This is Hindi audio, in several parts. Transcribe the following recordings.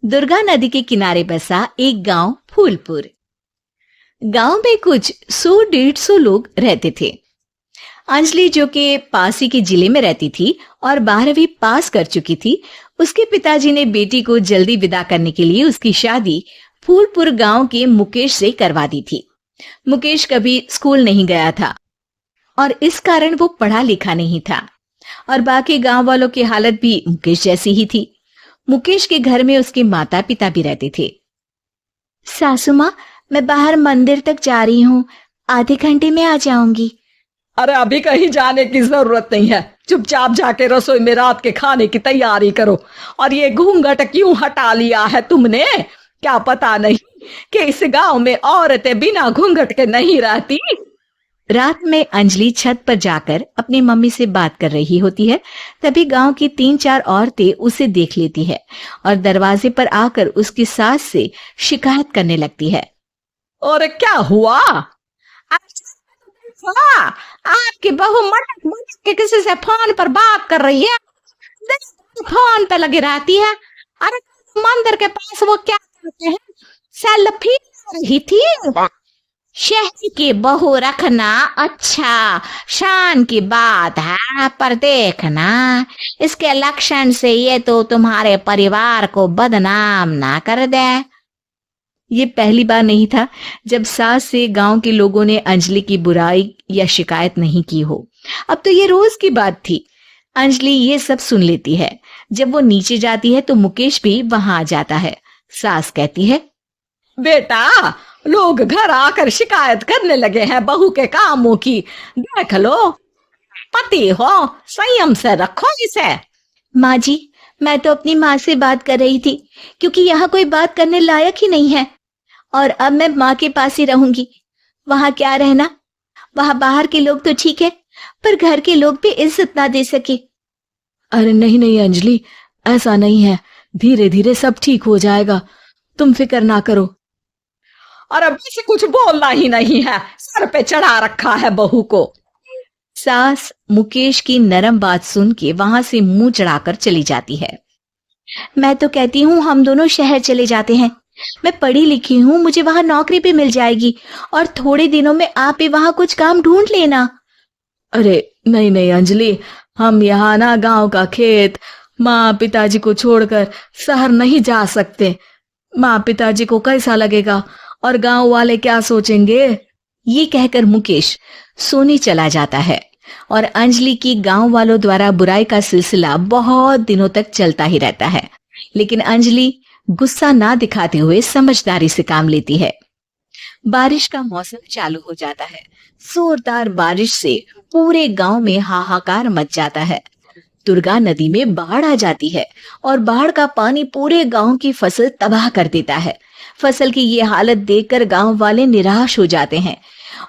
दुर्गा नदी के किनारे बसा एक गांव फूलपुर। गांव में कुछ 100-150 लोग रहते थे। अंजलि जो कि पास ही के जिले में रहती थी और 12वीं पास कर चुकी थी, उसके पिताजी ने बेटी को जल्दी विदा करने के लिए उसकी शादी फूलपुर गांव के मुकेश से करवा दी थी। मुकेश कभी स्कूल नहीं गया था और इस कारण वो पढ़ा लिखा नहीं था और बाकी गांव वालों की हालत भी मुकेश जैसी ही थी। मुकेश के घर में उसके माता पिता भी रहते थे। सासू माँ, मैं बाहर मंदिर तक जा रही हूँ, आधे घंटे में आ जाऊंगी। अरे अभी कहीं जाने की जरूरत नहीं है, चुपचाप जाके रसोई में रात के खाने की तैयारी करो। और ये घूंघट क्यों हटा लिया है तुमने? क्या पता नहीं कि इस गांव में औरतें बिना घूंघट के नहीं रहती। रात में अंजलि छत पर जाकर अपनी मम्मी से बात कर रही होती है। तभी गांव की 3-4 औरतें उसे देख लेती है और दरवाजे पर आकर उसकी सास से शिकायत करने लगती है। और क्या हुआ? आपकी बहू मटक मटक के किसी से फोन पर बात कर रही है, फोन पे लगी रहती है। अरे मंदिर के पास वो क्या करते हैं, सेल्फी रही थी। शहर की बहू रखना अच्छा शान की बात है, पर देखना इसके लक्षण से ये तो तुम्हारे परिवार को बदनाम ना कर दे। ये पहली बार नहीं था जब सास से गांव के लोगों ने अंजलि की बुराई या शिकायत नहीं की हो। अब तो ये रोज की बात थी। अंजलि ये सब सुन लेती है। जब वो नीचे जाती है तो मुकेश भी वहां आ जाता है। सास कहती है, बेटा, लोग घर आकर शिकायत करने लगे हैं बहू के कामों की, देख लो। पति हो, संयम से रखो इसे। माँ जी, मैं तो अपनी माँ से बात कर रही थी क्योंकि यहाँ कोई बात करने लायक ही नहीं है और अब मैं माँ के पास ही रहूंगी। वहां क्या रहना, वहां बाहर के लोग तो ठीक है पर घर के लोग भी इज्जत ना दे सके। अरे नहीं नहीं अंजलि, ऐसा नहीं है, धीरे धीरे सब ठीक हो जाएगा, तुम फिक्र ना करो। और अब से कुछ बोलना ही नहीं है, सर पे चढ़ा रखा है बहू को। सास मुकेश की नरम बात सुन के वहां से मुंह चढ़ाकर चली जाती है। मैं तो कहती हूँ हम दोनों शहर चले जाते हैं। मैं पढ़ी लिखी हूँ, मुझे वहां नौकरी भी मिल जाएगी और थोड़े दिनों में आप भी वहां कुछ काम ढूंढ लेना। अरे नहीं नहीं अंजलि, हम यहाँ ना गांव का खेत, माँ पिताजी को छोड़कर शहर नहीं जा सकते। माँ पिताजी को कैसा लगेगा और गांव वाले क्या सोचेंगे? ये कहकर मुकेश सोने चला जाता है और अंजलि की गांव वालों द्वारा बुराई का सिलसिला बहुत दिनों तक चलता ही रहता है। लेकिन अंजलि गुस्सा ना दिखाते हुए समझदारी से काम लेती है। बारिश का मौसम चालू हो जाता है। जोरदार बारिश से पूरे गांव में हाहाकार मच जाता है। दुर्गा नदी में बाढ़ आ जाती है और बाढ़ का पानी पूरे गांव की फसल तबाह कर देता है। फसल की ये हालत देखकर गांव वाले निराश हो जाते हैं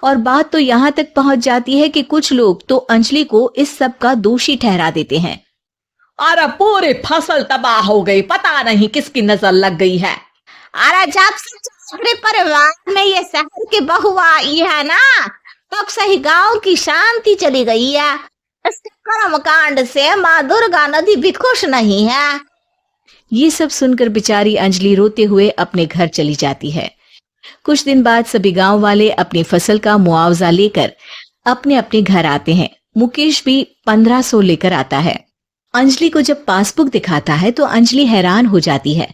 और बात तो यहाँ तक पहुंच जाती है कि कुछ लोग तो अंजलि को इस सब का दोषी ठहरा देते हैं। अरे पूरी फसल तबाह हो गई, पता नहीं किसकी नजर लग गई है। अरे जब से चौधरी परिवार में ये शहर की बहू आई है ना, तब से ही गांव की शांति चली गई है। इसके कर्म कांड से माँ दुर्गा नदी भी खुश नहीं है। ये सब सुनकर बेचारी अंजलि रोते हुए अपने घर चली जाती है। कुछ दिन बाद सभी गांव वाले अपनी फसल का मुआवजा लेकर अपने अपने घर आते हैं। मुकेश भी 1500 लेकर आता है। अंजलि को जब पासबुक दिखाता है तो अंजलि हैरान हो जाती है।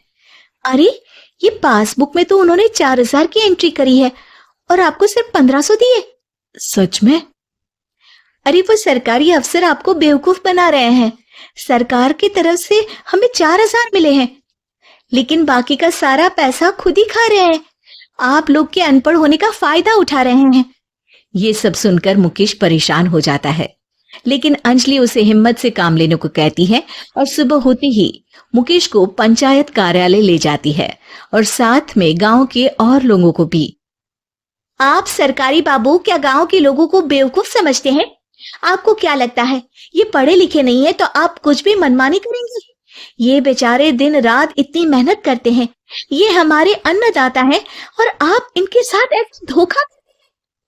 अरे, ये पासबुक में तो उन्होंने 4000 की एंट्री करी है और आपको सिर्फ 1500 दिए। सच में? अरे, वो सरकारी अफसर आपको बेवकूफ बना रहे हैं। सरकार की तरफ से हमें 4000 मिले हैं, लेकिन बाकी का सारा पैसा खुद ही खा रहे हैं। आप लोग के अनपढ़ होने का फायदा उठा रहे हैं। ये सब सुनकर मुकेश परेशान हो जाता है, लेकिन अंजलि उसे हिम्मत से काम लेने को कहती है और सुबह होते ही मुकेश को पंचायत कार्यालय ले जाती है और साथ में गांव के और लोगों को भी। आप सरकारी बाबू क्या गांव के लोगों को बेवकूफ समझते हैं? आपको क्या लगता है ये पढ़े लिखे नहीं है तो आप कुछ भी मनमानी करेंगे? ये बेचारे दिन रात इतनी मेहनत करते हैं, ये हमारे अन्नदाता हैं और आप इनके साथ ऐसा धोखा।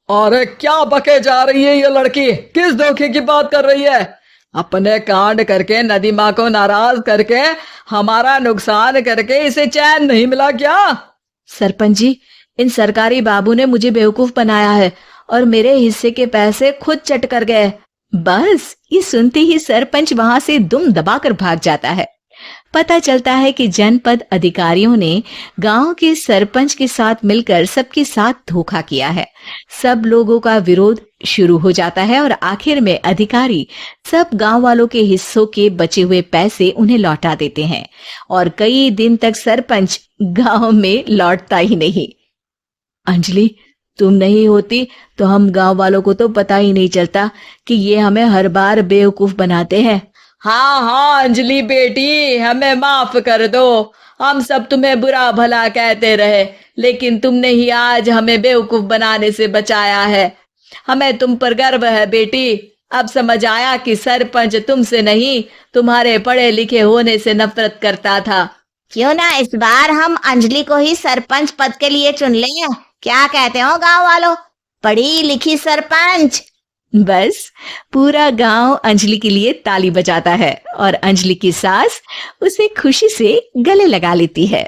अरे क्या बके जा रही है ये लड़की, किस धोखे की बात कर रही है? अपने कांड करके नदी माँ को नाराज करके हमारा नुकसान करके इसे चैन नहीं मिला क्या? सरपंच जी, इन सरकारी बाबू ने मुझे बेवकूफ बनाया है और मेरे हिस्से के पैसे खुद चट कर गए। बस ये सुनते ही सरपंच वहां से दुम दबाकर भाग जाता है। पता चलता है कि जनपद अधिकारियों ने गांव के सरपंच के साथ मिलकर सबके साथ धोखा किया है। सब लोगों का विरोध शुरू हो जाता है और आखिर में अधिकारी सब गांव वालों के हिस्सों के बचे हुए पैसे उन्हें लौटा देते हैं और कई दिन तक सरपंच गांव में लौटता ही नहीं। अंजलि, तुम नहीं होती तो हम गांव वालों को तो पता ही नहीं चलता कि ये हमें हर बार बेवकूफ बनाते हैं। हाँ हाँ अंजलि बेटी, हमें माफ कर दो। हम सब तुम्हें बुरा भला कहते रहे, लेकिन तुमने ही आज हमें बेवकूफ बनाने से बचाया है। हमें तुम पर गर्व है बेटी। अब समझ आया कि सरपंच तुमसे नहीं, तुम्हारे पढ़े लिखे होने से नफरत करता था। क्यों ना इस बार हम अंजलि को ही सरपंच पद के लिए चुन लें? क्या कहते हो गांव वालों? पढ़ी लिखी सरपंच। बस पूरा गांव अंजलि के लिए ताली बजाता है और अंजलि की सास उसे खुशी से गले लगा लेती है।